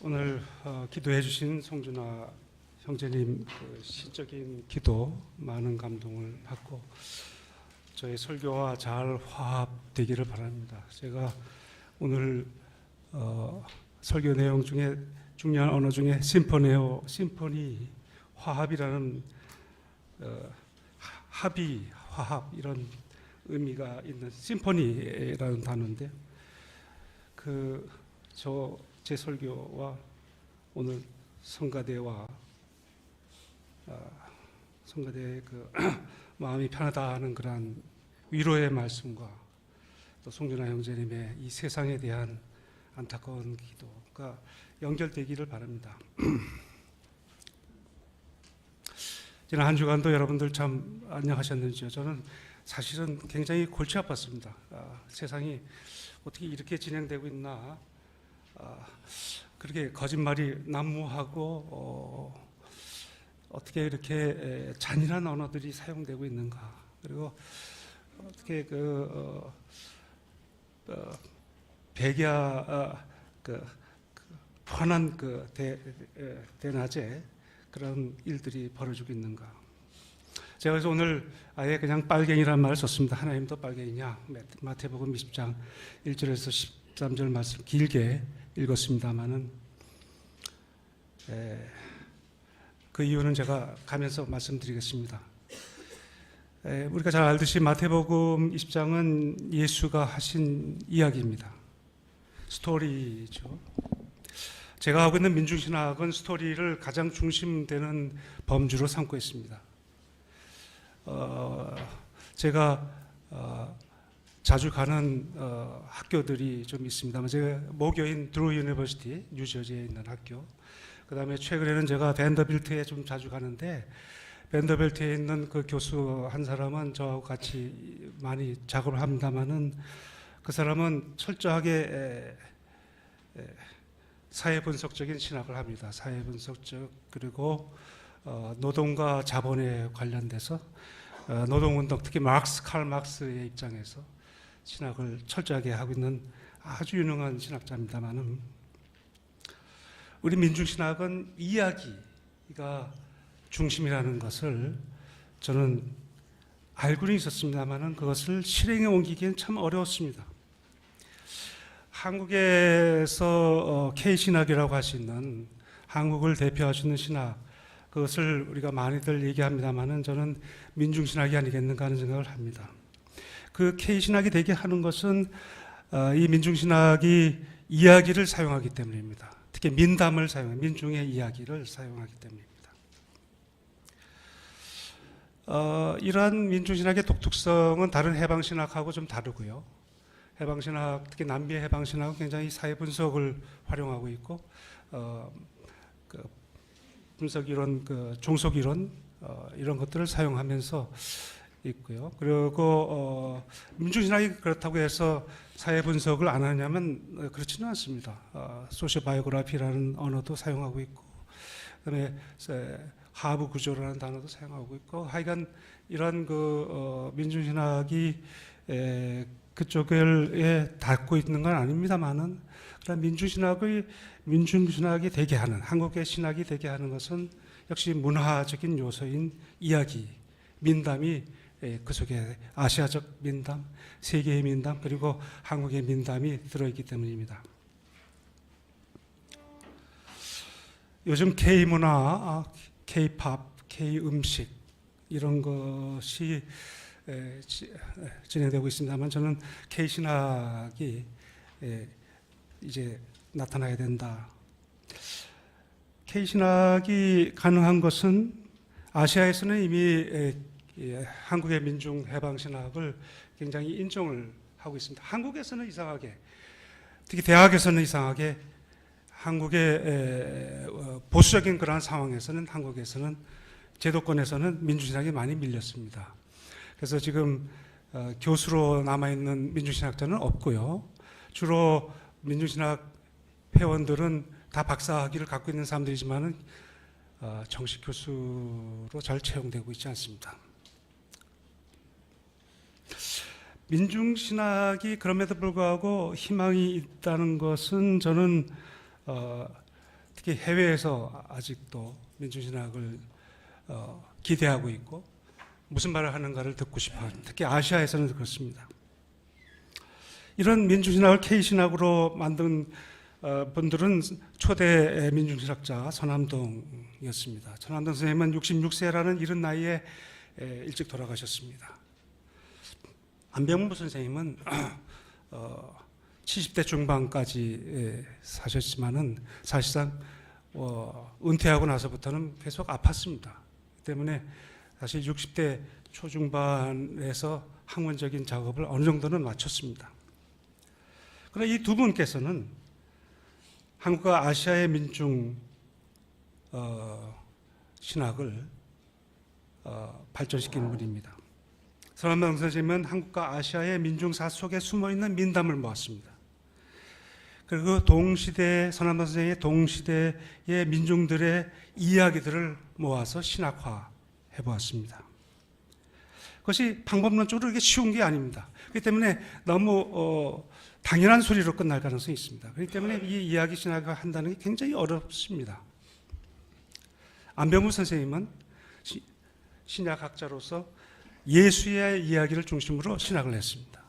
오늘 기도해 주신 송준아 형제님 그 시적인 기도 많은 감동을 받고 저의 설교와 잘 화합되기를 바랍니다. 제가 오늘 설교 내용 중에 중요한 언어 중에 심포니 화합이라는 합의, 화합 이런 의미가 있는 심포니라는 단어인데 제 설교와 오늘 성가대와 성가대의 그 마음이 편하다 하는 그러한 위로의 말씀과 또 송준아 형제님의 이 세상에 대한 안타까운 기도가 연결되기를 바랍니다. 지난 한 주간도 여러분들 참 안녕하셨는지요? 저는 사실은 굉장히 골치 아팠습니다. 세상이 어떻게 이렇게 진행되고 있나? 그렇게 거짓말이 난무하고 어떻게 이렇게 잔인한 언어들이 사용되고 있는가? 그리고 어떻게 백야 환한 대낮에 그런 일들이 벌어지고 있는가? 제가 그래서 오늘 아예 그냥 빨갱이라는 말을 썼습니다. 하나님도 빨갱이냐? 마태복음 20장 1절에서 13절 말씀 길게 읽었습니다만은 그 이유는 제가 가면서 말씀드리겠습니다. 우리가 잘 알듯이 마태복음 20장은 예수가 하신 이야기입니다. 스토리죠. 제가 하고 있는 민중신학은 스토리를 가장 중심되는 범주로 삼고 있습니다. 제가 자주 가는 학교들이 좀 있습니다만 제가 모교인 드루 유니버시티 뉴저지에 있는 학교, 그 다음에 최근에는 제가 밴더빌트에 좀 자주 가는데 밴더빌트에 있는 그 교수 한 사람은 저하고 같이 많이 작업을 합니다만은 그 사람은 철저하게 사회분석적인 신학을 합니다. 사회분석적 그리고 노동과 자본에 관련돼서 노동운동 특히 칼 막스의 입장에서 신학을 철저하게 하고 있는 아주 유능한 신학자입니다만은 우리 민중신학은 이야기가 중심이라는 것을 저는 알고는 있었습니다만은 그것을 실행에 옮기기엔 참 어려웠습니다. 한국에서 K신학이라고 할 수 있는 한국을 대표할 수 있는 신학, 그것을 우리가 많이들 얘기합니다만은 저는 민중신학이 아니겠는가 하는 생각을 합니다. 그 K신학이 되게 하는 것은 이 민중신학이 이야기를 사용하기 때문입니다. 특히 민담을 사용해 민중의 이야기를 사용하기 때문입니다. 이러한 민중신학의 독특성은 다른 해방신학하고 좀 다르고요. 해방신학, 특히 남미의 해방신학은 굉장히 사회분석을 활용하고 있고 분석이론, 종속이론 이런 것들을 사용하면서 있고요. 그리고 민중신학이 그렇다고 해서 사회분석을 안 하냐면 그렇지는 않습니다. 소시오바이오그래피라는 언어도 사용하고 있고 그다음에 하부 구조라는 단어도 사용하고 있고 하여간 이런 민중신학이 그쪽에 닿고 있는 건 아닙니다만은 그런 민중신학이 되게 하는 한국의 신학이 되게 하는 것은 역시 문화적인 요소인 이야기, 민담이 그 속에 아시아적 민담, 세계의 민담 그리고 한국의 민담이 들어있기 때문입니다. 요즘 K문화, K팝, K음식 이런 것이 진행되고 있습니다만 저는 K신학이 이제 나타나야 된다. K신학이 가능한 것은 아시아에서는 이미 한국의 민중 해방신학을 굉장히 인정을 하고 있습니다. 한국에서는 이상하게, 특히 대학에서는 이상하게 한국의 보수적인 그러한 상황에서는 한국에서는 제도권에서는 민중신학이 많이 밀렸습니다. 그래서 지금 교수로 남아있는 민중신학자는 없고요. 주로 민중신학 회원들은 다 박사학위를 갖고 있는 사람들이지만은 정식 교수로 잘 채용되고 있지 않습니다. 민중신학이 그럼에도 불구하고 희망이 있다는 것은 저는 특히 해외에서 아직도 민중신학을 기대하고 있고 무슨 말을 하는가를 듣고 싶어하는, 특히 아시아에서는 그렇습니다. 이런 민중신학을 K신학으로 만든 분들은 초대 민중신학자 천암동이었습니다. 천암동 선생님은 66세라는 이른 나이에 일찍 돌아가셨습니다. 안병무 선생님은 70대 중반까지 사셨지만은 사실상 은퇴하고 나서부터는 계속 아팠습니다. 때문에 사실 60대 초중반에서 학문적인 작업을 어느 정도는 마쳤습니다. 그러나 이 두 분께서는 한국과 아시아의 민중 신학을 발전시킨 분입니다. 천암동 선생님은 한국과 아시아의 민중사 속에 숨어있는 민담을 모았습니다. 그리고 동시대, 천암동 선생의 동시대의 민중들의 이야기들을 모아서 신학화해 보았습니다. 그것이 방법론적으로 이게 쉬운 게 아닙니다. 그렇기 때문에 너무 당연한 소리로 끝날 가능성이 있습니다. 그렇기 때문에 이 이야기 신학을 한다는 게 굉장히 어렵습니다. 안병무 선생님은 신약학자로서 예수의 이야기를 중심으로 신학을 했습니다.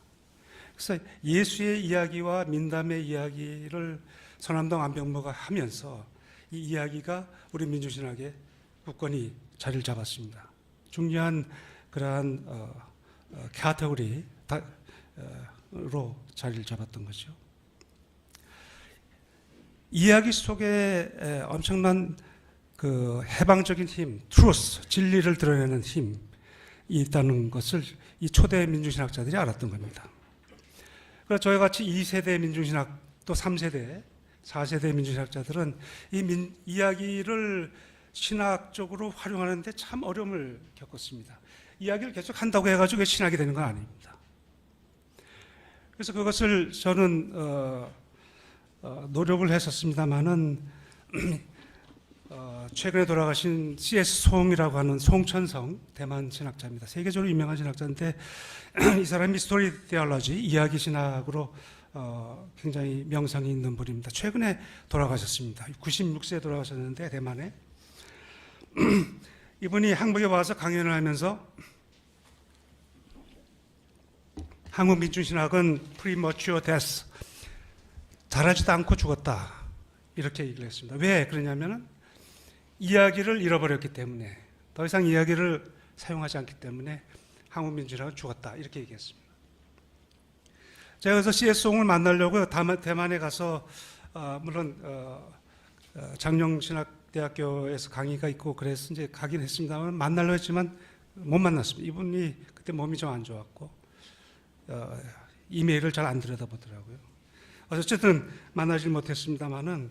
그래서 예수의 이야기와 민담의 이야기를 천암동 안병무가 하면서 이 이야기가 우리 민중신학의 굳건히 자리를 잡았습니다. 중요한 그러한 카테고리로 자리를 잡았던 거죠. 이야기 속에 엄청난 그 해방적인 힘, 트루스, 진리를 드러내는 힘이 있다는 것을 이 초대 민중신학자들이 알았던 겁니다. 그래서 저희 같이 2세대 민중신학, 또 3세대, 4세대 민중신학자들은 이 이야기를 신학적으로 활용하는데 참 어려움을 겪었습니다. 이야기를 계속 한다고 해가지고 신학이 되는 건 아닙니다. 그래서 그것을 저는 노력을 했었습니다만은 최근에 돌아가신 C.S. 송이라고 하는 송천성 대만 신학자입니다. 세계적으로 유명한 신학자인데 이 사람이 스토리 테올로지, 이야기 신학으로 굉장히 명성이 있는 분입니다. 최근에 돌아가셨습니다. 96세에 돌아가셨는데 대만에 이분이 한국에 와서 강연을 하면서 한국 민중신학은 premature death, 자라지도 않고 죽었다, 이렇게 얘기를 했습니다. 왜 그러냐면은 이야기를 잃어버렸기 때문에, 더 이상 이야기를 사용하지 않기 때문에 한국 민중신학은 죽었다, 이렇게 얘기했습니다. 제가 그래서 C.S. 송을 만나려고 대만에 가서 물론 장영신학대학교에서 강의가 있고 그래서 이제 가긴 했습니다만 만나려고 했지만 못 만났습니다. 이분이 그때 몸이 좀 안 좋았고 이메일을 잘 안 들여다보더라고요. 어쨌든 만나질 못했습니다만은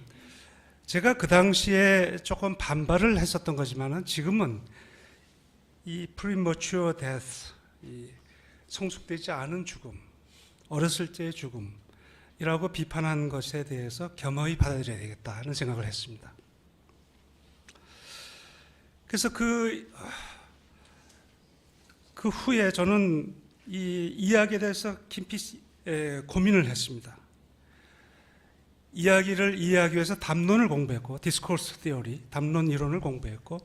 제가 그 당시에 조금 반발을 했었던 거지만은 지금은 이 premature death, 이 성숙되지 않은 죽음, 어렸을 때의 죽음이라고 비판한 것에 대해서 겸허히 받아들여야 되겠다 하는 생각을 했습니다. 그래서 그 후에 저는 이 이야기에 대해서 깊이 고민을 했습니다. 이야기를 이해하기 위해서 담론을 공부했고, 디스코스 티어리, 담론 이론을 공부했고,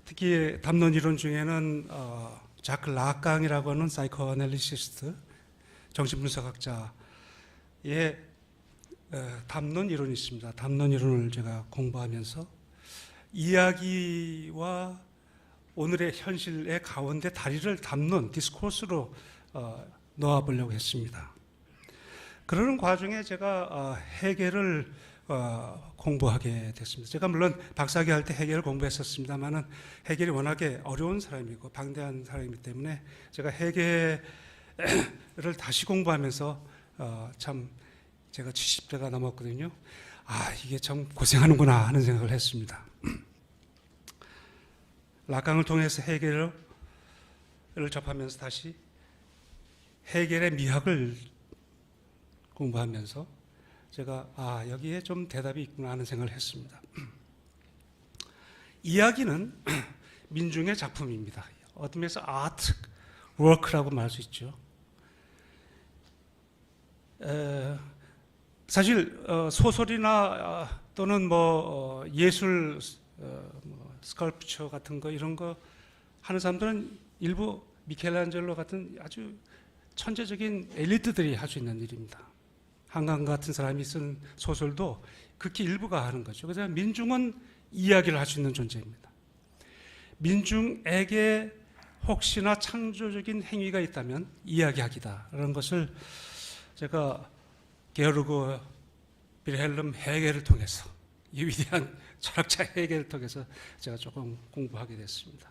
특히 담론 이론 중에는 자크 라강이라고 하는 사이코애널리시스트, 정신분석학자의 담론 이론이 있습니다. 담론 이론을 제가 공부하면서 이야기와 오늘의 현실의 가운데 다리를 담론, 디스코스로 놓아보려고 했습니다. 그러는 과정에 제가 해겔을 공부하게 됐습니다. 제가 물론 박사학위 할 때 해겔을 공부했었습니다만은 해겔이 워낙에 어려운 사람이고 방대한 사람이기 때문에 제가 해겔을 다시 공부하면서 참 제가 70대가 넘었거든요. 이게 참 고생하는구나 하는 생각을 했습니다. 라강을 통해서 해겔을 접하면서 다시 해겔의 미학을 공부하면서 제가 여기에 좀 대답이 있구나 하는 생각을 했습니다. 이야기는 민중의 작품입니다. 어떤 면에서 아트 워크라고 말할 수 있죠. 사실 소설이나 또는 예술 스컬프처 같은 거 이런 거 하는 사람들은 일부 미켈란젤로 같은 아주 천재적인 엘리트들이 할 수 있는 일입니다. 한강 같은 사람이 쓴 소설도 극히 일부가 하는 거죠. 그래서 민중은 이야기를 할 수 있는 존재입니다. 민중에게 혹시나 창조적인 행위가 있다면 이야기하기다라는 것을 제가 게오르그 빌헬름 헤겔을 통해서, 이 위대한 철학자 헤겔을 통해서 제가 조금 공부하게 됐습니다.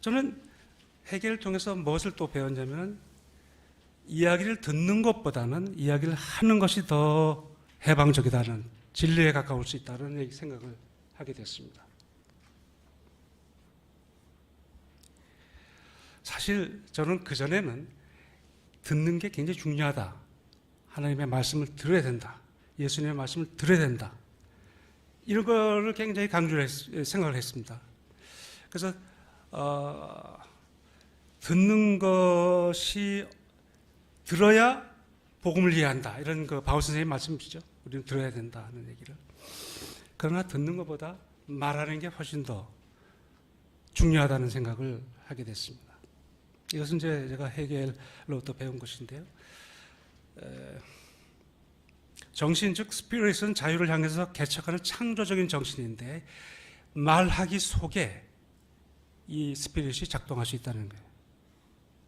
저는 헤겔을 통해서 무엇을 또 배웠냐면, 이야기를 듣는 것보다는 이야기를 하는 것이 더 해방적이다는, 진리에 가까울 수 있다는 생각을 하게 됐습니다. 사실 저는 그전에는 듣는 게 굉장히 중요하다, 하나님의 말씀을 들어야 된다, 예수님의 말씀을 들어야 된다, 이런 거를 굉장히 생각을 했습니다. 그래서 듣는 것이, 들어야 복음을 이해한다, 이런 그 바울 선생님 말씀이시죠. 우리는 들어야 된다 하는 얘기를. 그러나 듣는 것보다 말하는 게 훨씬 더 중요하다는 생각을 하게 됐습니다. 이것은 제가 헤겔로부터 배운 것인데요. 정신, 즉 스피릿은 자유를 향해서 개척하는 창조적인 정신인데, 말하기 속에 이 스피릿이 작동할 수 있다는 거예요.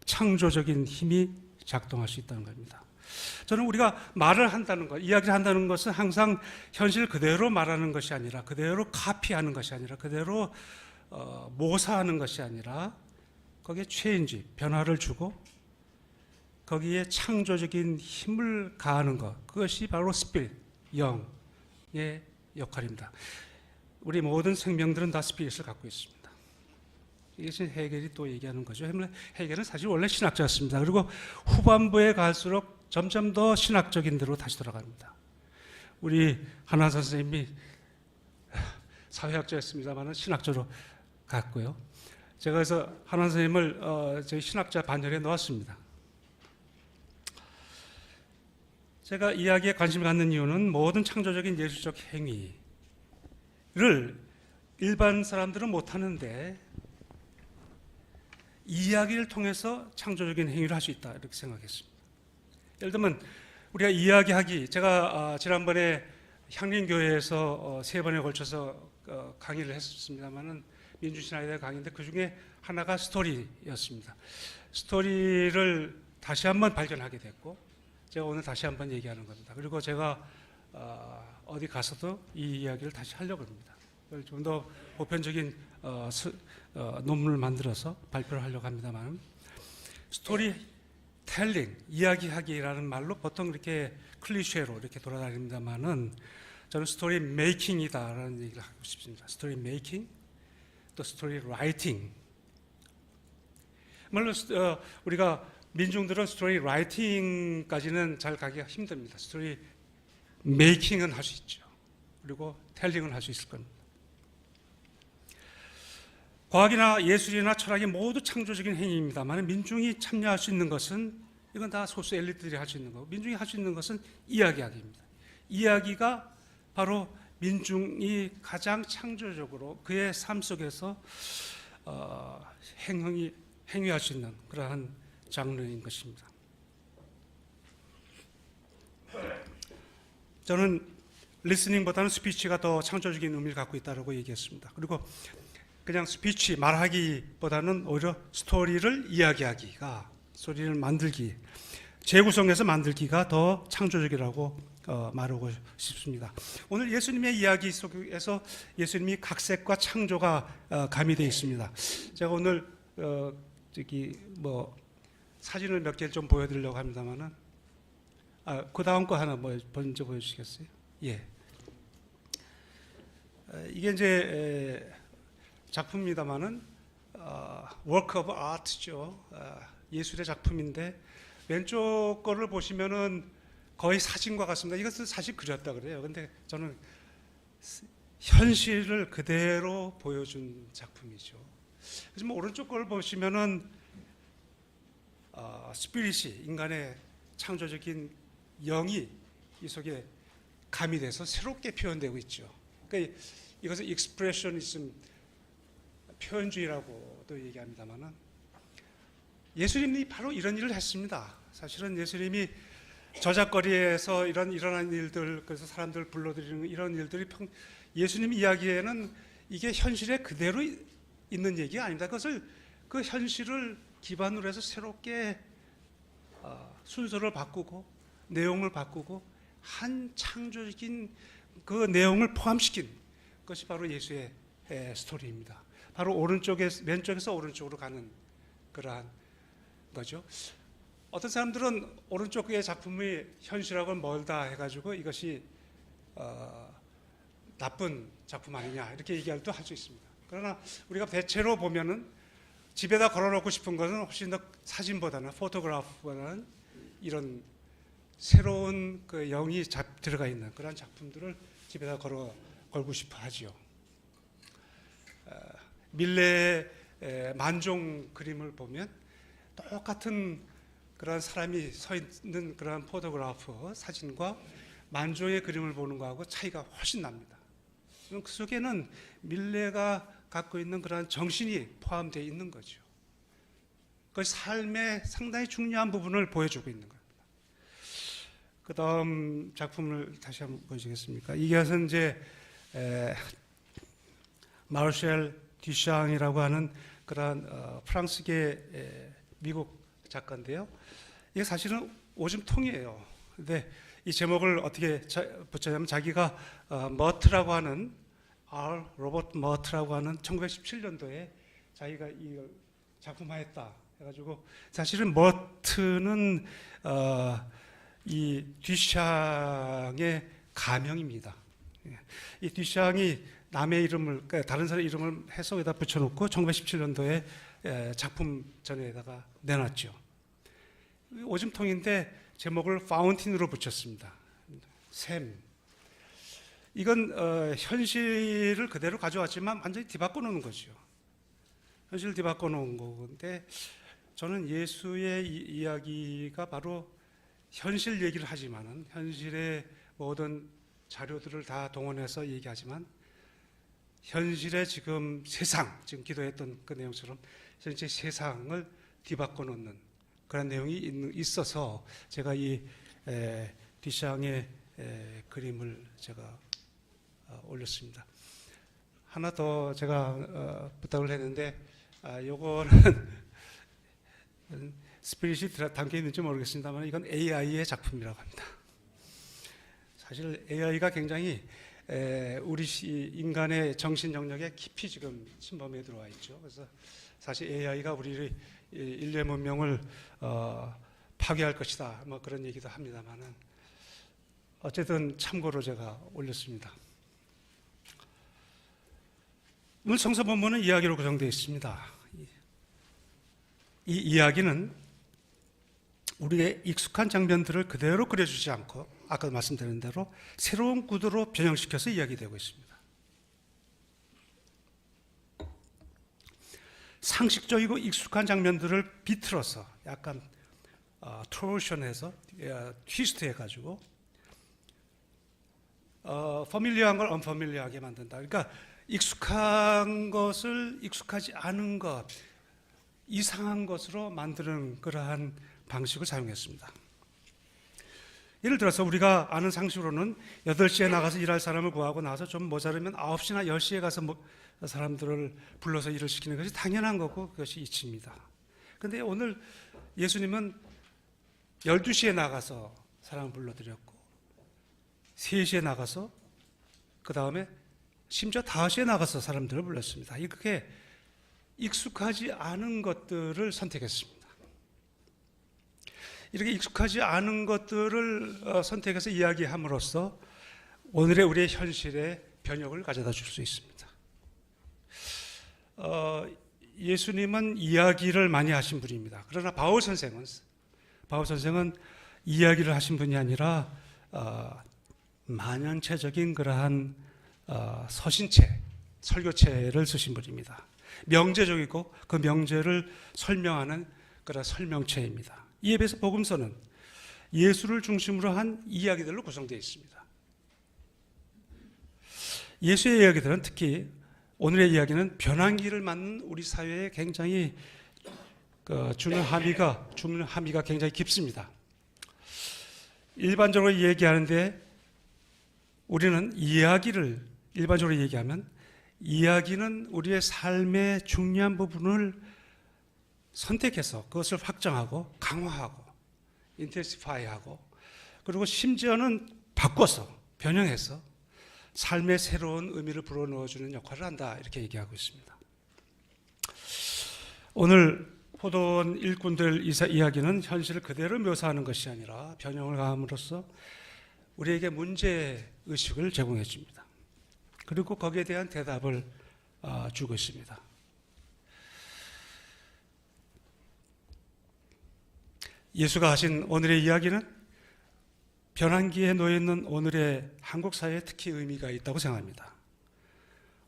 창조적인 힘이 작동할 수 있다는 겁니다. 저는 우리가 말을 한다는 것, 이야기를 한다는 것은 항상 현실 그대로 말하는 것이 아니라, 그대로 카피하는 것이 아니라, 그대로 모사하는 것이 아니라, 거기에 체인지, 변화를 주고 거기에 창조적인 힘을 가하는 것, 그것이 바로 스피릿, 영의 역할입니다. 우리 모든 생명들은 다 스피릿을 갖고 있습니다. 이것이 헤겔이 또 얘기하는 거죠. 헤겔은 사실 원래 신학자였습니다. 그리고 후반부에 갈수록 점점 더 신학적인 데로 다시 돌아갑니다. 우리 한한 선생님이 사회학자였습니다만 신학자로 갔고요. 제가 그래서 한한 선생님을 저희 신학자 반열에 넣었습니다. 제가 이야기에 관심을 갖는 이유는, 모든 창조적인 예술적 행위를 일반 사람들은 못하는데 이야기를 통해서 창조적인 행위를 할 수 있다, 이렇게 생각했습니다. 예를 들면 우리가 이야기하기, 제가 지난번에 향림교회에서 3번에 걸쳐서 강의를 했습니다만은, 민주신학에 강의인데 그 중에 하나가 스토리였습니다. 스토리를 다시 한번 발견하게 됐고, 제가 오늘 다시 한번 얘기하는 겁니다. 그리고 제가 어디 가서도 이 이야기를 다시 하려고 합니다. 좀 더 보편적인 논문을 만들어서 발표를 하려고 합니다만, 스토리 텔링, 이야기하기라는 말로 보통 이렇게 클리셰로 이렇게 돌아다닙니다만은, 저는 스토리 메이킹이다라는 얘기를 하고 싶습니다. 스토리 메이킹, 또 스토리 라이팅. 물론 우리가 민중들은 스토리 라이팅까지는 잘 가기가 힘듭니다. 스토리 메이킹은 할 수 있죠. 그리고 텔링은 할 수 있을 겁니다. 과학이나 예술이나 철학이 모두 창조적인 행위입니다만, 민중이 참여할 수 있는 것은, 이건 다 소수 엘리트들이 할 수 있는 거고, 민중이 할 수 있는 것은 이야기하기입니다. 이야기가 바로 민중이 가장 창조적으로 그의 삶 속에서 행위할 수 있는 그러한 장르인 것입니다. 저는 리스닝보다는 스피치가 더 창조적인 의미를 갖고 있다고 얘기했습니다. 그리고 그냥 스피치, 말하기보다는 오히려 스토리를 이야기하기가, 스토리를 만들기, 재구성해서 만들기가 더 창조적이라고 말하고 싶습니다. 오늘 예수님의 이야기 속에서 예수님이 각색과 창조가 가미되어 있습니다. 제가 오늘 사진을 몇 개를 좀 보여드리려고 합니다만은, 그 다음 거 하나 먼저 보여주시겠어요? 예. 이게 이제 작품입니다만은 work of art죠. 예술의 작품인데, 왼쪽 거를 보시면은 거의 사진과 같습니다. 이것은 사실 그렸다 그래요. 근데 저는 현실을 그대로 보여준 작품이죠. 그래서 오른쪽 걸 보시면은 스피릿이, 인간의 창조적인 영이 이 속에 가미돼서 새롭게 표현되고 있죠. 그러니까 이것을 익스프레셔니즘, 표현주의라고도 얘기합니다만은 예수님이 바로 이런 일을 했습니다. 사실은 예수님이 저작거리에서 일어난 일들, 그래서 사람들 불러들이는 이런 일들이 예수님 이야기에는 이게 현실에 그대로 있는 얘기가 아닙니다. 그것을 그 현실을 기반으로 해서 새롭게 순서를 바꾸고 내용을 바꾸고 한 창조적인 그 내용을 포함시킨 것이 바로 예수의 스토리입니다. 바로 왼쪽에서 오른쪽으로 가는 그러한 거죠. 어떤 사람들은 오른쪽의 작품이 현실하고 멀다 해가지고 이것이 나쁜 작품 아니냐 이렇게 얘기도 할 수 있습니다. 그러나 우리가 대체로 보면은 집에다 걸어놓고 싶은 것은 훨씬 더 사진보다는 포토그래프보다는 이런 새로운 그 영이 들어가 있는 그런 작품들을 집에다 걸고 싶어 하지요. 밀레의 만종 그림을 보면 똑같은 그런 사람이 서 있는 그런 포토그래프 사진과 만종의 그림을 보는 거하고 차이가 훨씬 납니다. 그 속에는 밀레가 갖고 있는 그런 정신이 포함되어 있는 거죠. 그 삶의 상당히 중요한 부분을 보여주고 있는 겁니다. 그 다음 작품을 다시 한번 보시겠습니까? 이것은 이제 마르셀 듀샹이라고 하는 그런 프랑스계 미국 작가인데요. 이게 사실은 오줌통이에요. 근데 이 제목을 어떻게 붙였냐면 자기가 머트라고 하는 로버트 머트라고 하는 1917년도에 자기가 이 작품화했다 해가지고 사실은 머트는 이 듀샹의 가명입니다. 이 듀샹이 남의 이름을 그러니까 다른 사람의 이름을 해석에다 붙여놓고 1917년도에 작품 전에다가 내놨죠. 오줌통인데 제목을 파운틴으로 붙였습니다. 샘. 이건 현실을 그대로 가져왔지만 완전히 뒤바꿔 놓은 거죠. 현실을 뒤바꿔 놓은 건데 저는 예수의 이야기가 바로 현실 얘기를 하지만은 현실의 모든 자료들을 다 동원해서 얘기하지만 현실의 지금 세상, 지금 기도했던 그 내용처럼 현재 세상을 뒤바꿔 놓는 그런 내용이 있어서 제가 이 듀샹의 그림을 제가 올렸습니다. 하나 더 제가 부탁을 했는데 요거는 스피릿이 담겨 있는지 모르겠습니다만 이건 AI의 작품이라고 합니다. 사실 AI가 굉장히 우리 인간의 정신 영역에 깊이 지금 침범해 들어와 있죠. 그래서 사실 AI가 우리 인류의 문명을 파괴할 것이다. 뭐 그런 얘기도 합니다만은 어쨌든 참고로 제가 올렸습니다. 오늘 성서 본문은 이야기로 구성되어 있습니다. 이 이야기는 우리의 익숙한 장면들을 그대로 그려주지 않고 아까 말씀드린 대로 새로운 구도로 변형시켜서 이야기되고 있습니다. 상식적이고 익숙한 장면들을 비틀어서 약간 트로션해서 트위스트 해가지고 퍼밀리어한 걸 언퍼밀리어하게 만든다. 그러니까 익숙한 것을 익숙하지 않은 것, 이상한 것으로 만드는 그러한 방식을 사용했습니다. 예를 들어서 우리가 아는 상식으로는 8시에 나가서 일할 사람을 구하고 나서 좀 모자르면 9시나 10시에 가서 사람들을 불러서 일을 시키는 것이 당연한 거고 그것이 이치입니다. 그런데 오늘 예수님은 12시에 나가서 사람을 불러들였고 3시에 나가서 그 다음에 심지어 5시에 나가서 사람들을 불렀습니다. 이렇게 익숙하지 않은 것들을 선택했습니다. 이렇게 익숙하지 않은 것들을 선택해서 이야기함으로써 오늘의 우리의 현실에 변혁을 가져다 줄 수 있습니다. 예수님은 이야기를 많이 하신 분입니다. 그러나 바울 선생은 이야기를 하신 분이 아니라 만연체적인 그러한 서신체, 설교체를 쓰신 분입니다. 명제적이고 그 명제를 설명하는 그런 설명체입니다. 이에 비해서 복음서는 예수를 중심으로 한 이야기들로 구성되어 있습니다. 예수의 이야기들은, 특히 오늘의 이야기는 변환기를 맞는 우리 사회에 굉장히 주는 함의가 굉장히 깊습니다. 일반적으로 얘기하는데 우리는 이야기를 일반적으로 얘기하면 이야기는 우리의 삶의 중요한 부분을 선택해서 그것을 확장하고 강화하고 인텐시파이하고 그리고 심지어는 바꿔서 변형해서 삶의 새로운 의미를 불어넣어주는 역할을 한다, 이렇게 얘기하고 있습니다. 오늘 포도원 일꾼들 이야기는 현실을 그대로 묘사하는 것이 아니라 변형을 가함으로써 우리에게 문제의식을 제공해 줍니다. 그리고 거기에 대한 대답을 주고 있습니다. 예수가 하신 오늘의 이야기는 변환기에 놓여있는 오늘의 한국 사회에 특히 의미가 있다고 생각합니다.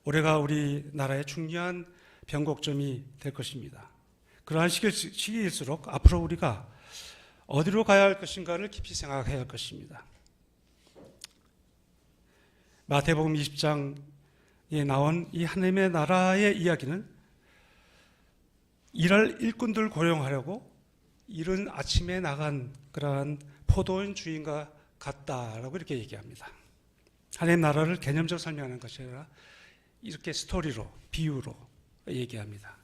올해가 우리나라의 중요한 변곡점이 될 것입니다. 그러한 시기일수록 앞으로 우리가 어디로 가야 할 것인가를 깊이 생각해야 할 것입니다. 마태복음 20장에 나온 이 하나님의 나라의 이야기는 일할 일꾼들 고용하려고 이른 아침에 나간 그러한 포도원 주인과 같다라고 이렇게 얘기합니다. 하나님 나라를 개념적으로 설명하는 것이 아니라 이렇게 스토리로, 비유로 얘기합니다.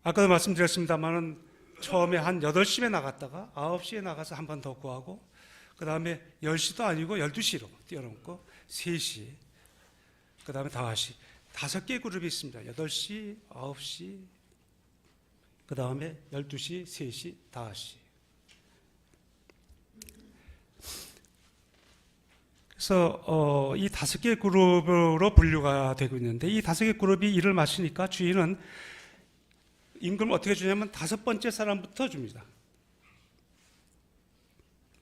아까도 말씀드렸습니다만은 처음에 한 8시에 나갔다가 9시에 나가서 한 번 더 구하고 그 다음에 10시도 아니고 12시로 뛰어넘고 3시, 그 다음에 5시, 5개의 그룹이 있습니다. 8시, 9시, 그 다음에 12시, 3시, 5시. 그래서 이 5개의 그룹으로 분류가 되고 있는데 이 5개 그룹이 일을 마치니까 주인은 임금을 어떻게 주냐면 5번째 사람부터 줍니다.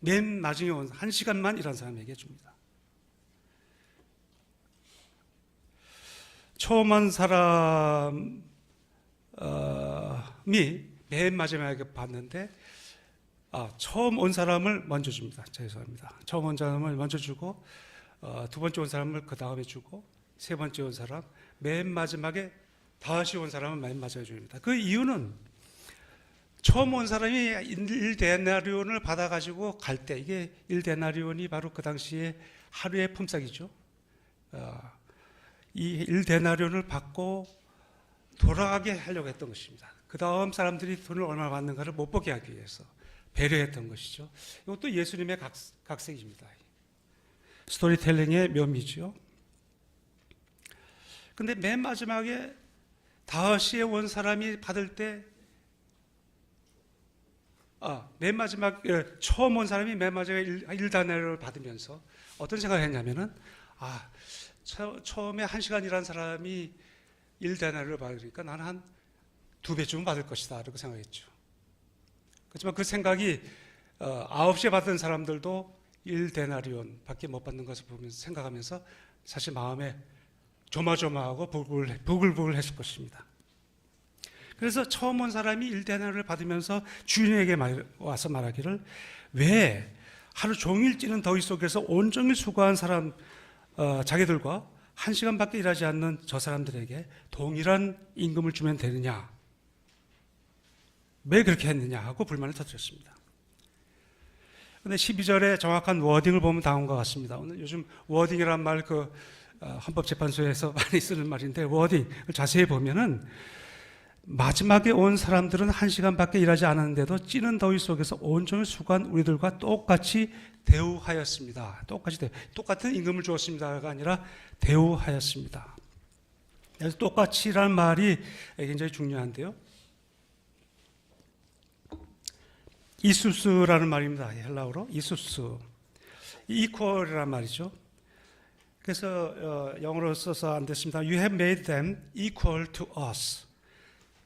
맨 나중에 온 1시간만 일한 사람에게 줍니다. 처음 온 사람이 맨 마지막에 봤는데 처음 온 사람을 먼저 줍니다. 죄송합니다. 처음 온 사람을 먼저 주고 두 번째 온 사람을 그 다음에 주고 세 번째 온 사람, 맨 마지막에 다시 온 사람은 맨 마지막에 줍니다. 그 이유는 처음 온 사람이 1데나리온을 받아가지고 갈 때, 이게 1데나리온이 바로 그 당시에 하루의 품삯이죠. 이 1데나리온을 받고 돌아가게 하려고 했던 것입니다. 그 다음 사람들이 돈을 얼마 받는가를 못 보게 하기 위해서 배려했던 것이죠. 이것도 예수님의 각색입니다. 스토리텔링의 묘미죠. 근데 맨 마지막에 5시에 온 사람이 받을 때 맨 마지막 처음 온 사람이 맨 마지막에 1데나리온을 받으면서 어떤 생각을 했냐면은 처음에 1시간 일한 사람이 1데나리온을 받으니까 나는 한 2배쯤 받을 것이다 이렇게 생각했죠. 그렇지만 그 생각이 9시에 받은 사람들도 1데나리온 밖에 못 받는 것을 보면서 생각하면서 사실 마음에 조마조마하고 부글부글 했을 것입니다. 그래서 처음 온 사람이 1데나리온을 받으면서 주인에게 와서 말하기를, 왜 하루 종일 찌는 더위 속에서 온종일 수고한 사람 자기들과 1시간밖에 일하지 않는 저 사람들에게 동일한 임금을 주면 되느냐, 왜 그렇게 했느냐 하고 불만을 터뜨렸습니다. 그런데 12절에 정확한 워딩을 보면 다음과 같습니다. 오늘 요즘 워딩이란 말 헌법재판소에서 많이 쓰는 말인데, 워딩을 자세히 보면은 마지막에 온 사람들은 1시간밖에 일하지 않았는데도 찌는 더위 속에서 온종일 수고한 우리들과 똑같이 대우하였습니다. 똑같은 임금을 주었습니다가 아니라 대우하였습니다. 그래서 똑같이라는 말이 굉장히 중요한데요. 이수스라는 말입니다. 헬라어로 이수스, equal이라는 말이죠. 그래서 영어로 써서 안 됐습니다. You have made them equal to us.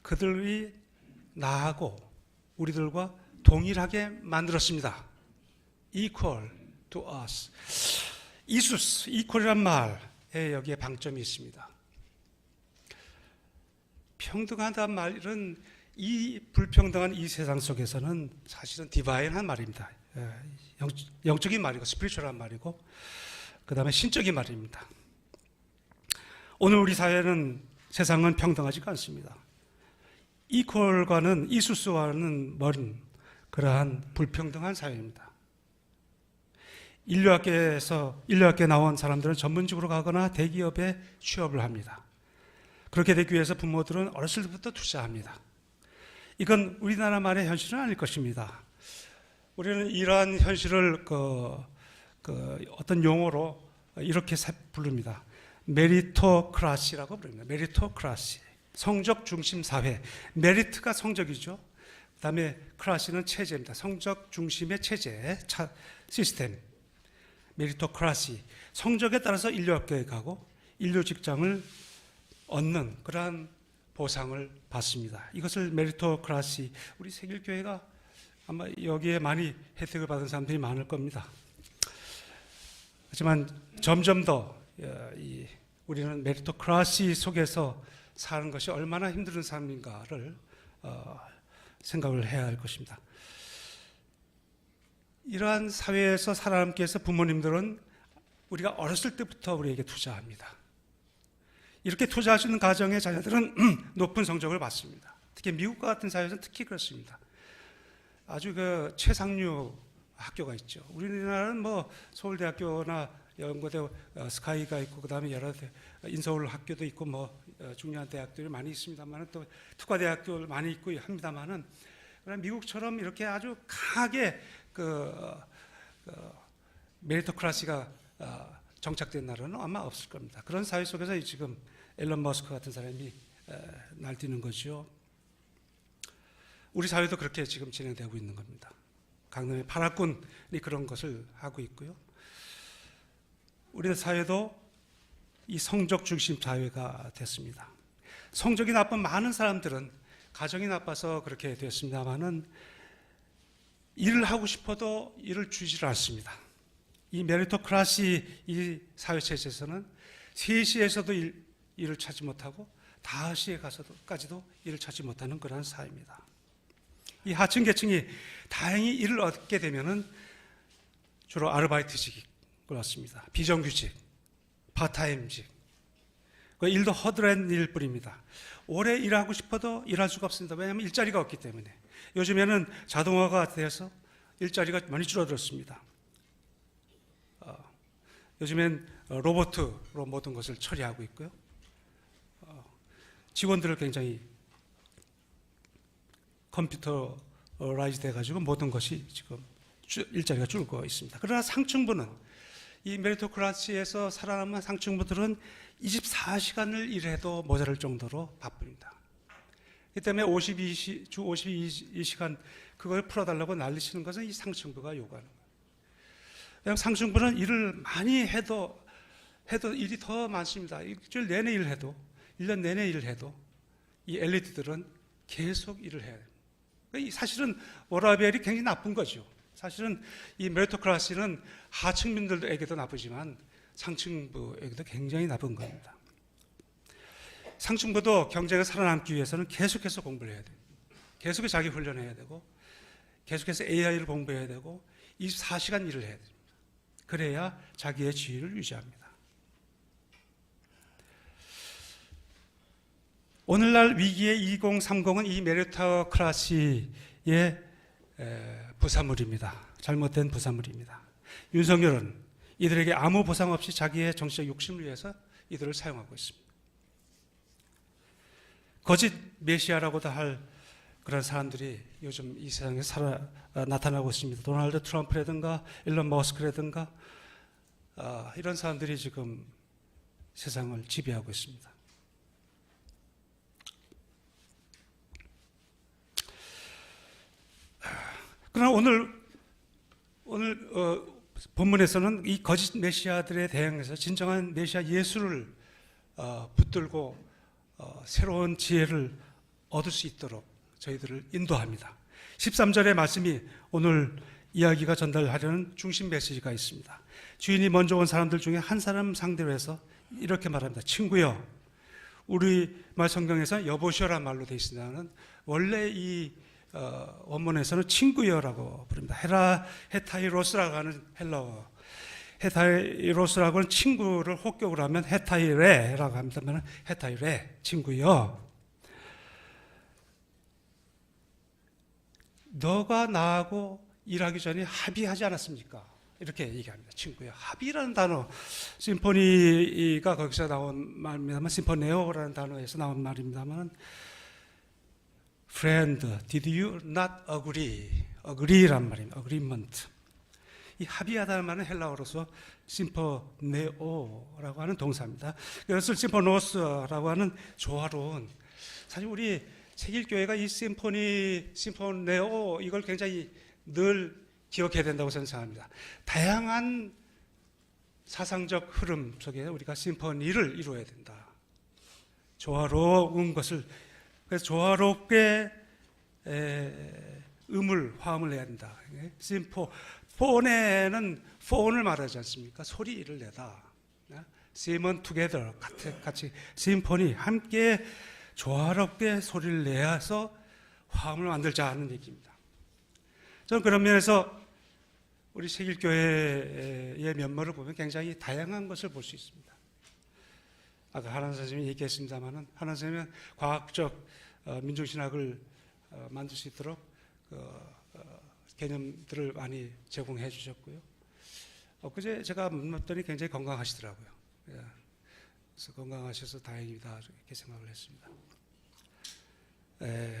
그들이 나하고 우리들과 동일하게 만들었습니다. equal to us. 이수스, equal이란 말에 여기에 방점이 있습니다. 평등하다는 말은 이 불평등한 이 세상 속에서는 사실은 디바인한 말입니다. 영적인 말이고 스피리추얼한 말이고 그 다음에 신적인 말입니다. 오늘 우리 사회는 세상은 평등하지가 않습니다. 이퀄과는 이수스와는 먼 그러한 불평등한 사회입니다. 인류학계에 나온 사람들은 전문직으로 가거나 대기업에 취업을 합니다. 그렇게 되기 위해서 부모들은 어렸을 때부터 투자합니다. 이건 우리나라만의 현실은 아닐 것입니다. 우리는 이러한 현실을 어떤 용어로 이렇게 부릅니다. 메리토크라시라고 부릅니다. 메리토크라시. 성적 중심 사회. 메리트가 성적이죠. 그 다음에 크라시는 체제입니다. 성적 중심의 체제, 시스템. 메리토크라시. 성적에 따라서 인류학교에 가고 인류 직장을 얻는 그러한 보상을 받습니다. 이것을 메리토크라시. 우리 세길교회가 아마 여기에 많이 혜택을 받은 사람들이 많을 겁니다. 하지만 점점 더 우리는 메리토크라시 속에서 사는 것이 얼마나 힘든 삶인가를 생각을 해야 할 것입니다. 이러한 사회에서 살아남기 위해서 부모님들은 우리가 어렸을 때부터 우리에게 투자합니다. 이렇게 투자할 수 있는 가정의 자녀들은 높은 성적을 받습니다. 특히 미국과 같은 사회에서는 특히 그렇습니다. 아주 최상류 학교가 있죠. 우리나라는 서울대학교나 연고대 스카이가 있고 그다음에 여러 인서울 학교도 있고 중요한 대학들이 많이 있습니다만은 또 특화대학교 많이 있고 합니다만은 그러나 미국처럼 이렇게 아주 강하게 메리토크라시가 정착된 나라는 아마 없을 겁니다. 그런 사회 속에서 지금 앨런 머스크 같은 사람이 날뛰는 거죠. 우리 사회도 그렇게 지금 진행되고 있는 겁니다. 강남의 파라군이 그런 것을 하고 있고요. 우리 사회도 이 성적 중심 사회가 됐습니다. 성적이 나쁜 많은 사람들은 가정이 나빠서 그렇게 됐습니다만은 일을 하고 싶어도 일을 주지를 않습니다. 이 메리토크라시 이 사회체제에서는 3시에서도 일을 찾지 못하고 5시에 가서까지도 일을 찾지 못하는 그런 사회입니다. 이 하층 계층이 다행히 일을 얻게 되면은 주로 아르바이트직을 얻습니다. 비정규직, 파타임직. 그 일도 허드렛 일 뿐입니다. 오래 일하고 싶어도 일할 수가 없습니다. 왜냐하면 일자리가 없기 때문에. 요즘에는 자동화가 돼서 일자리가 많이 줄어들었습니다. 요즘엔 로봇으로 모든 것을 처리하고 있고요. 직원들을 굉장히 컴퓨터라이즈 돼가지고 모든 것이 지금 일자리가 줄고 있습니다. 그러나 상층부는 이 메리토크라시에서 살아남은 상층부들은 24시간을 일해도 모자랄 정도로 바쁩니다. 이 때문에 주 52시간 그걸 풀어달라고 난리치는 것은 이 상층부가 요구하는 거예요. 왜냐하면 상층부는 일을 많이 해도 일이 더 많습니다. 일주일 내내 일해도 1년 내내 일을 해도 이 엘리트들은 계속 일을 해야 됩니다. 사실은 워라밸이 굉장히 나쁜 거죠. 사실은 이 메리토크라시는 하층민들에게도 나쁘지만 상층부에게도 굉장히 나쁜 겁니다. 상층부도 경쟁에 살아남기 위해서는 계속해서 공부를 해야 돼요. 계속해서 자기 훈련해야 되고 계속해서 AI를 공부해야 되고 24시간 일을 해야 됩니다. 그래야 자기의 지위를 유지합니다. 오늘날 위기의 2030은 이 메리토크라시의 부산물입니다. 잘못된 부산물입니다. 윤석열은 이들에게 아무 보상 없이 자기의 정치적 욕심을 위해서 이들을 사용하고 있습니다. 거짓 메시아라고도 할 그런 사람들이 요즘 이 세상에 나타나고 있습니다. 도널드 트럼프라든가 일론 머스크라든가 이런 사람들이 지금 세상을 지배하고 있습니다. 그러나 오늘 본문에서는 이 거짓 메시아들에 대응해서 진정한 메시아 예수를 붙들고 새로운 지혜를 얻을 수 있도록 저희들을 인도합니다. 13절의 말씀이 오늘 이야기가 전달하려는 중심 메시지가 있습니다. 주인이 먼저 온 사람들 중에 한 사람 상대로 해서 이렇게 말합니다. 친구여, 우리말 성경에서 여보시오란 말로 되어 있습니다는 원래 이 원문에서는 친구여라고 부릅니다. 헤타이로스라고 하는 헬라어. 헤타이로스라고 하는 친구를 혹격으로 하면 헤타이레라고 합니다만 헤타이레, 친구여. 너가 나하고 일하기 전에 합의하지 않았습니까? 이렇게 얘기합니다. 친구여. 합의라는 단어, 심포니가 거기서 나온 말입니다만, 심포네오라는 단어에서 나온 말입니다만, Friend, did you not agree? Agree란 말입니다. Agreement. 이 합의하다는 말은 헬라어로서 심포네오라고 하는 동사입니다. 그것을 심포노스라고 하는 조화로운, 사실 우리 세길교회가 이 심포네오 이걸 굉장히 늘 기억해야 된다고 저는 생각합니다. 다양한 사상적 흐름 속에 우리가 심포니를 이루어야 된다. 조화로운 것을, 그래서 조화롭게 화음을 내야 된다. 폰에는 폰을 말하지 않습니까? 소리를 내다. Sing together, 같이 심포니, 함께 조화롭게 소리를 내서 화음을 만들자 하는 얘기입니다. 저는 그런 면에서 우리 세길교회의 면모를 보면 굉장히 다양한 것을 볼 수 있습니다. 아까 한원 선생님이 얘기했습니다만, 한원 선생님은 과학적 민중신학을 만들 수 있도록 개념들을 많이 제공해 주셨고요. 엊그제 제가 만났더니 굉장히 건강하시더라고요. 그래서 건강하셔서 다행이다 이렇게 생각을 했습니다.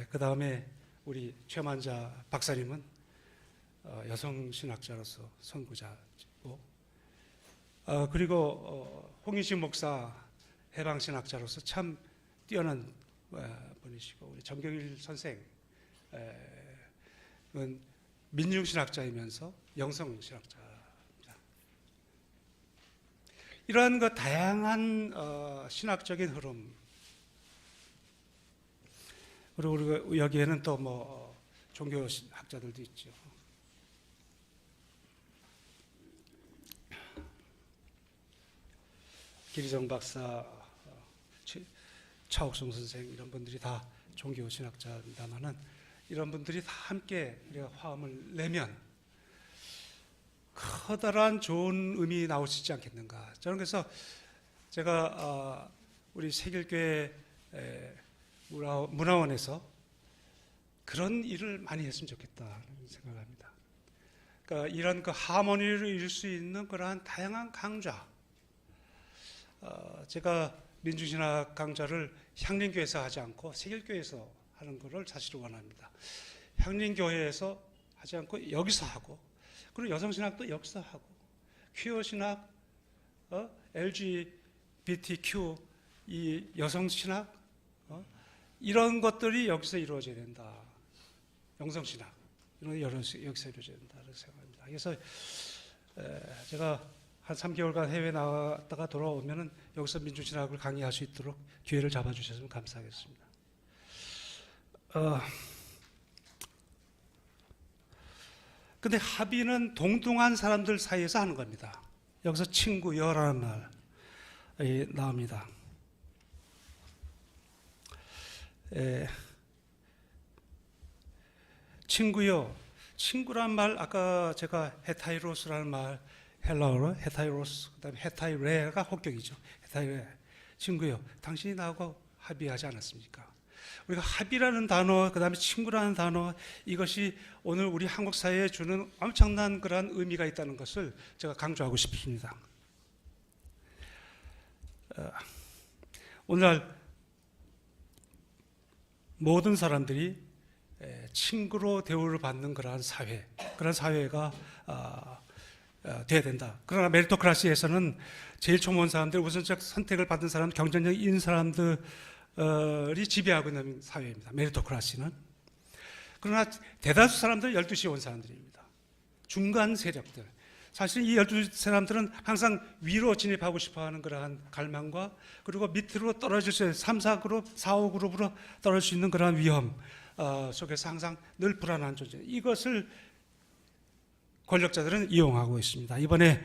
그 다음에 우리 최만자 박사님은 여성신학자로서 선구자고, 그리고 홍인식 목사 해방신학자로서 참 뛰어난 분이시고, 우리 정경일 선생은 민중신학자이면서 영성신학자입니다. 이러한 그 다양한 신학적인 흐름, 그리고 우리가 여기에는 또 뭐 종교학자들도 있죠. 기리정 박사, 차옥성 선생 이런 분들이 다 종교신학자입니다만은, 이런 분들이 다 함께 우리가 화음을 내면 커다란 좋은 의미 나올 수 있지 않겠는가. 저는 그래서 제가 우리 세길교회 문화원에서 그런 일을 많이 했으면 좋겠다는 생각을 합니다. 그러니까 이런 그 하모니를 이룰 수 있는 그러한 다양한 강좌, 제가 민중신학 강좌를 향림교회에서 하지 않고 세길교회에서 하는 것을 사실 원합니다. 향림교회에서 하지 않고 여기서 하고, 그리고 여성신학도 여기서 하고, 퀴어신학, LGBTQ, 이 여성신학, 이런 것들이 여기서 이루어져야 된다. 영성신학, 이런 여기서 이루어져야 된다. 생각합니다. 그래서 제가 한 3개월간 해외 나갔다가 돌아오면은 여기서 민중신학을 강의할 수 있도록 기회를 잡아주셨으면 감사하겠습니다. 근데 합의는 동등한 사람들 사이에서 하는 겁니다. 여기서 친구여라는 말이 나옵니다. 친구여, 친구란 말, 아까 제가 헤타이로스라는 말, 헬라어로 헤타이로스, 그다음에 헤타이레가 혹격이죠. 헤타이레, 친구여, 당신이 나하고 합의하지 않았습니까? 우리가 합의라는 단어, 그다음에 친구라는 단어, 이것이 오늘 우리 한국 사회에 주는 엄청난 그러한 의미가 있다는 것을 제가 강조하고 싶습니다. 오늘날 모든 사람들이 친구로 대우를 받는 그러한 사회, 그런 사회가 돼야 된다. 그러나 메리토크라시에서는 제일 좋은 사람들, 우선적 선택을 받은 사람, 경쟁력인 사람들이 지배하고 있는 사회입니다. 메리토크라시는. 그러나 대다수 사람들은 12시에 온 사람들입니다. 중간 세력들. 사실 이 12 사람들은 항상 위로 진입하고 싶어하는 그러한 갈망과, 그리고 밑으로 떨어질 수 있는 3, 4그룹, 4, 5그룹으로 떨어질 수 있는 그러한 위험 속에서 항상 늘 불안한 존재. 이것을 권력자들은 이용하고 있습니다. 이번에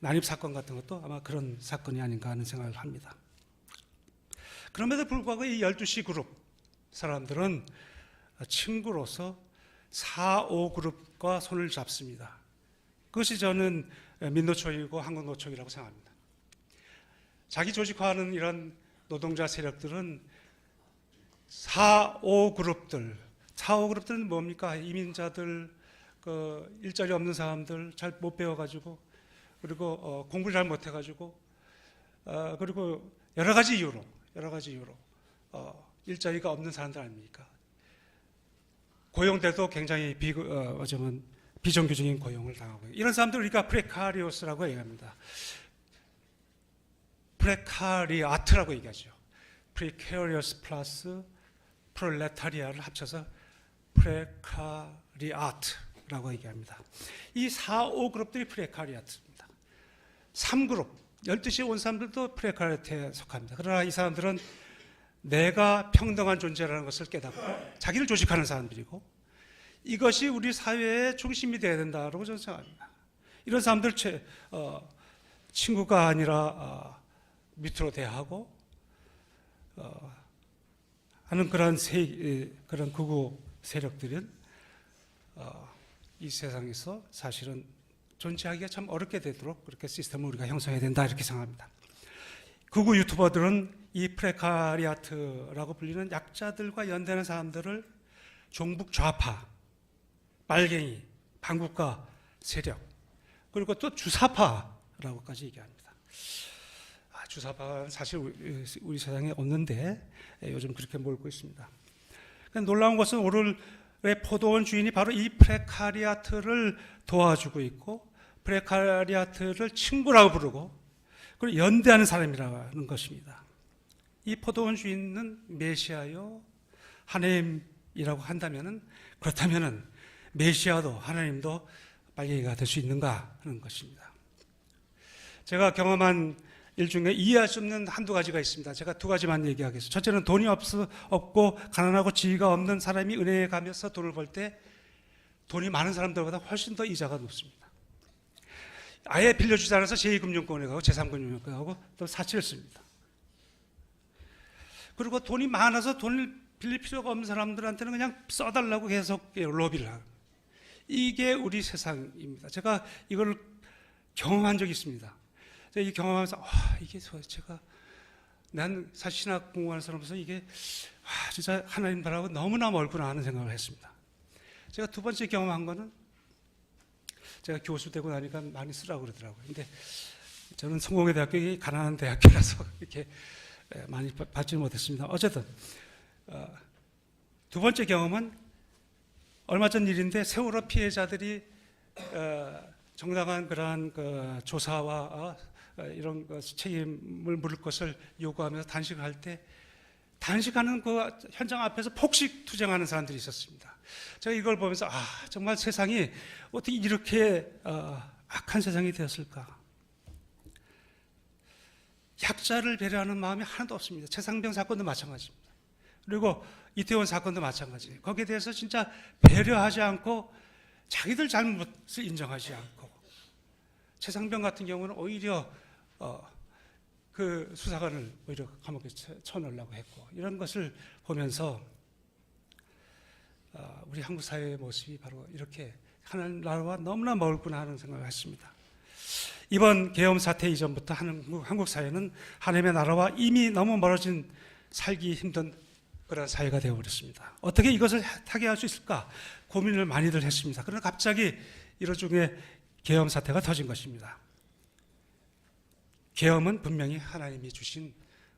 난입 사건 같은 것도 아마 그런 사건이 아닌가 하는 생각을 합니다. 그럼에도 불구하고 이 12시 그룹, 사람들은 친구로서 4, 5그룹과 손을 잡습니다. 그것이 저는 민노총이고 한국노총이라고 생각합니다. 자기 조직화하는 이런 노동자 세력들은 4, 5그룹들, 4, 5그룹들은 뭡니까? 이민자들, 일자리 없는 사람들, 잘 못 배워가지고, 그리고 공부를 잘 못해가지고, 그리고 여러 가지 이유로 일자리가 없는 사람들 아닙니까? 고용돼도 굉장히 비정규적인 고용을 당하고, 이런 사람들을 우리가 프레카리오스라고 얘기합니다. 프레카리아트라고 얘기하죠. 프리케리어스 플러스 프롤레타리아를 합쳐서 프레카리아트라고 얘기합니다. 이 4, 5그룹들이 프레카리아트입니다. 3그룹, 12시에 온 사람들도 프레카리아트에 속합니다. 그러나 이 사람들은 내가 평등한 존재라는 것을 깨닫고 자기를 조직하는 사람들이고, 이것이 우리 사회의 중심이 되어야 된다고 저는 생각합니다. 이런 사람들 친구가 아니라 밑으로 대하고 하는 그런 극우 세력들은 이 세상에서 사실은 존재하기가 참 어렵게 되도록 그렇게 시스템을 우리가 형성해야 된다, 이렇게 생각합니다. 극우 유튜버들은 이 프레카리아트라고 불리는 약자들과 연대하는 사람들을 종북 좌파, 빨갱이, 반국가 세력, 그리고 또 주사파라고까지 얘기합니다. 주사파는 사실 우리 세상에 없는데 요즘 그렇게 몰고 있습니다. 놀라운 것은 오늘의 포도원 주인이 바로 이 프레카리아트를 도와주고 있고, 프레카리아트를 친구라고 부르고, 그리고 연대하는 사람이라는 것입니다. 이 포도원 주인은 메시아요, 하나님이라고 한다면은, 그렇다면은 메시아도 하나님도 빨갱이가 될 수 있는가 하는 것입니다. 제가 경험한 일 중에 이해할 수 없는 한두 가지가 있습니다. 제가 두 가지만 얘기하겠습니다. 첫째는 돈이 없고 가난하고 지위가 없는 사람이 은행에 가면서 돈을 벌 때 돈이 많은 사람들보다 훨씬 더 이자가 높습니다. 아예 빌려주지 않아서 제2금융권에 가고 제3금융권에 가고 또 사치를 씁니다. 그리고 돈이 많아서 돈을 빌릴 필요가 없는 사람들한테는 그냥 써달라고 계속 로비를 하고, 이게 우리 세상입니다. 제가 이걸 경험한 적이 있습니다. 이 경험하면서 이게 난 사실 신학 공부하는 사람으로서 이게 진짜 하나님 나라하고 너무나 멀구나 하는 생각을 했습니다. 제가 두 번째 경험한 거는, 제가 교수 되고 나니까 많이 쓰라고 그러더라고요. 근데 저는 성공회 대학교가 가난한 대학교라서 이렇게 많이 받지는 못했습니다. 어쨌든 두 번째 경험은 얼마 전 일인데, 세월호 피해자들이 정당한 그러한 조사와 이런 책임을 물을 것을 요구하면서 단식을 할 때, 단식하는 그 현장 앞에서 폭식 투쟁하는 사람들이 있었습니다. 제가 이걸 보면서 정말 세상이 어떻게 이렇게 악한 세상이 되었을까. 약자를 배려하는 마음이 하나도 없습니다. 최상병 사건도 마찬가지입니다. 그리고 이태원 사건도 마찬가지예요. 거기에 대해서 진짜 배려하지 않고 자기들 잘못을 인정하지 않고, 최상병 같은 경우는 오히려 그 수사관을 오히려 감옥에 쳐넣으려고 했고, 이런 것을 보면서 우리 한국 사회의 모습이 바로 이렇게 하나님 나라와 너무나 멀구나 하는 생각을 했습니다. 이번 계엄 사태 이전부터 한국 사회는 하나님의 나라와 이미 너무 멀어진, 살기 힘든 그런 사회가 되어버렸습니다. 어떻게 이것을 타개할 수 있을까 고민을 많이들 했습니다. 그러나 갑자기 이런 중에 계엄 사태가 터진 것입니다. 계엄은 분명히 하나님이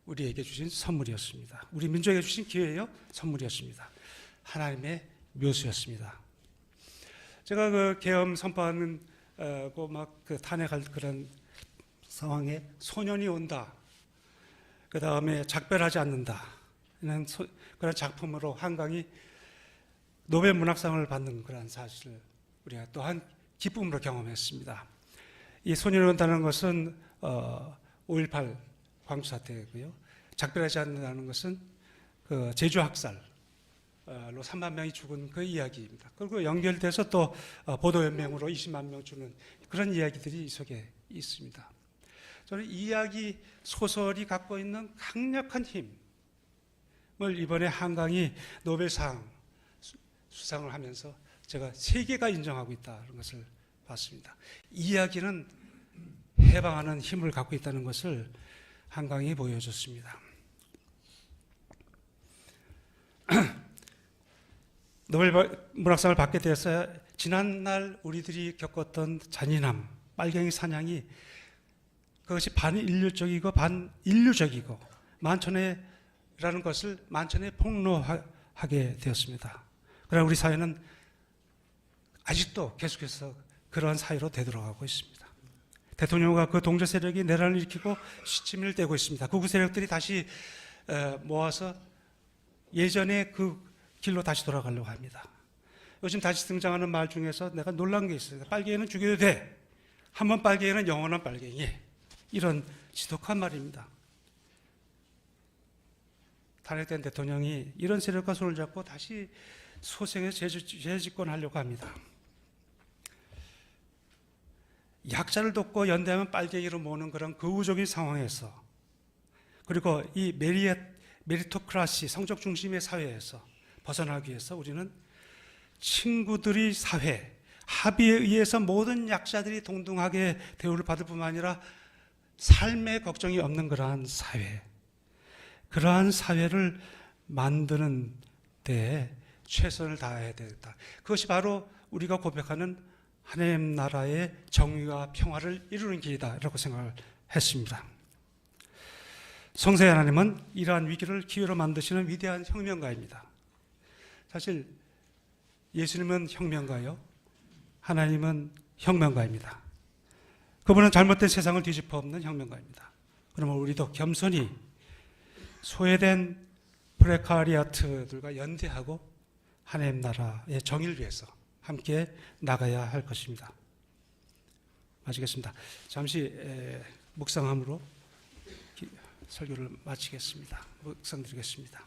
우리에게 주신 선물이었습니다. 우리 민족에게 주신 기회예요, 선물이었습니다. 하나님의 묘수였습니다. 제가 그 계엄 선포하는 탄핵할 그런 상황에 소년이 온다, 그 다음에 작별하지 않는다, 그런 작품으로 한강이 노벨 문학상을 받는 그런 사실을 우리가 또한 기쁨으로 경험했습니다. 이 소년이 온다는 것은 5.18 광주 사태고요. 작별하지 않는다는 것은 그 제주 학살로 3만 명이 죽은 그 이야기입니다. 그리고 연결돼서 또 보도연맹으로 20만 명 죽는 그런 이야기들이 이 속에 있습니다. 저는 이 이야기 소설이 갖고 있는 강력한 힘, 이번에 한강이 노벨상 수상을 하면서 제가 세계가 인정하고 있다는 것을 봤습니다. 이야기는 해방하는 힘을 갖고 있다는 것을 한강이 보여줬습니다. 노벨 문학상을 받게 돼서 지난날 우리들이 겪었던 잔인함, 빨갱이 사냥이 그것이 반인륜적이고 반인류적이고 만천에라는 것을 만천에 폭로하게 되었습니다. 그러나 우리 사회는 아직도 계속해서 그러한 사회로 되돌아가고 있습니다. 대통령과 그 동조 세력이 내란을 일으키고 시침을 떼고 있습니다. 극우 세력들이 다시 모아서 예전의 그 길로 다시 돌아가려고 합니다. 요즘 다시 등장하는 말 중에서 내가 놀란 게 있어요. 빨갱이는 죽여도 돼. 한번 빨갱이는 영원한 빨갱이. 이런 지독한 말입니다. 탄핵된 대통령이 이런 세력과 손을 잡고 다시 소생해서 재집권하려고 합니다. 약자를 돕고 연대하면 빨갱이로 모으는 그런 거우적인 상황에서, 그리고 이 메리토크라시, 성적 중심의 사회에서 벗어나기 위해서 우리는 친구들의 사회, 합의에 의해서 모든 약자들이 동등하게 대우를 받을 뿐만 아니라 삶의 걱정이 없는 그러한 사회, 그러한 사회를 만드는 데 최선을 다해야 되겠다. 그것이 바로 우리가 고백하는 하나님 나라의 정의와 평화를 이루는 길이다 라고 생각을 했습니다. 성서의 하나님은 이러한 위기를 기회로 만드시는 위대한 혁명가입니다. 사실 예수님은 혁명가요, 하나님은 혁명가입니다. 그분은 잘못된 세상을 뒤집어 엎는 혁명가입니다. 그러면 우리도 겸손히 소외된 프레카리아트들과 연대하고 하나님 나라의 정의를 위해서 함께 나가야 할 것입니다. 마치겠습니다. 잠시 묵상함으로 설교를 마치겠습니다. 묵상 드리겠습니다.